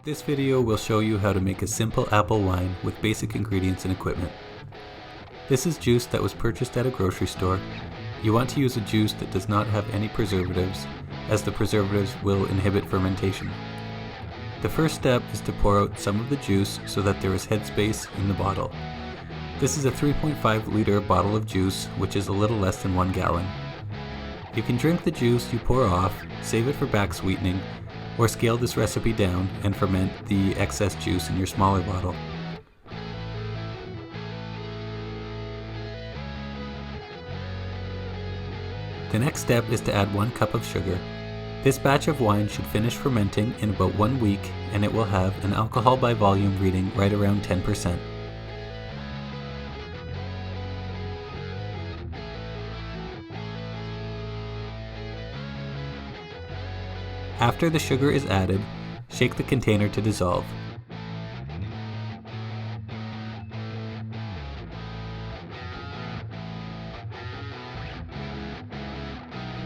This video will show you how to make a simple apple wine with basic ingredients and equipment. This is juice that was purchased at a grocery store. You want to use a juice that does not have any preservatives, as the preservatives will inhibit fermentation. The first step is to pour out some of the juice so that there is headspace in the bottle. This is a 3.5 liter bottle of juice, which is a little less than 1 gallon. You can drink the juice you pour off, save it for back sweetening, or scale this recipe down and ferment the excess juice in your smaller bottle. The next step is to add 1 cup of sugar. This batch of wine should finish fermenting in about 1 week, and it will have an alcohol by volume reading right around 10%. After the sugar is added, shake the container to dissolve.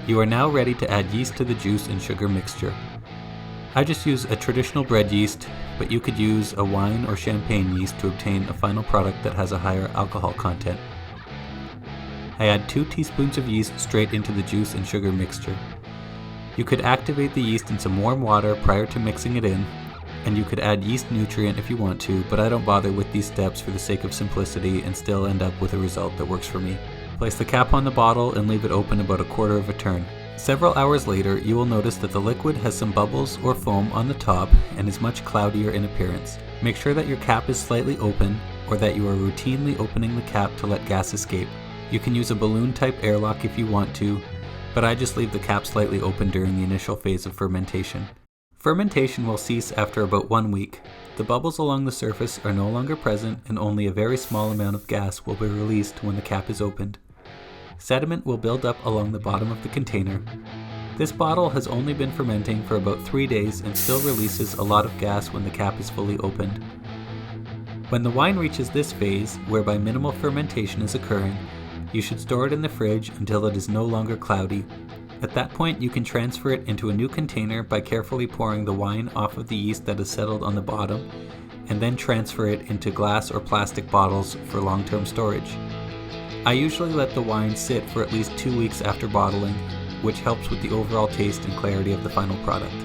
You are now ready to add yeast to the juice and sugar mixture. I just use a traditional bread yeast, but you could use a wine or champagne yeast to obtain a final product that has a higher alcohol content. I add 2 teaspoons of yeast straight into the juice and sugar mixture. You could activate the yeast in some warm water prior to mixing it in, and you could add yeast nutrient if you want to, but I don't bother with these steps for the sake of simplicity and still end up with a result that works for me. Place the cap on the bottle and leave it open about 1/4 of a turn. Several hours later, you will notice that the liquid has some bubbles or foam on the top and is much cloudier in appearance. Make sure that your cap is slightly open, or that you are routinely opening the cap to let gas escape. You can use a balloon type airlock if you want to, but I just leave the cap slightly open during the initial phase of fermentation. Fermentation will cease after about 1 week. The bubbles along the surface are no longer present, and only a very small amount of gas will be released when the cap is opened. Sediment will build up along the bottom of the container. This bottle has only been fermenting for about 3 days and still releases a lot of gas when the cap is fully opened. When the wine reaches this phase, whereby minimal fermentation is occurring, you should store it in the fridge until it is no longer cloudy. At that point, you can transfer it into a new container by carefully pouring the wine off of the yeast that has settled on the bottom, and then transfer it into glass or plastic bottles for long-term storage. I usually let the wine sit for at least 2 weeks after bottling, which helps with the overall taste and clarity of the final product.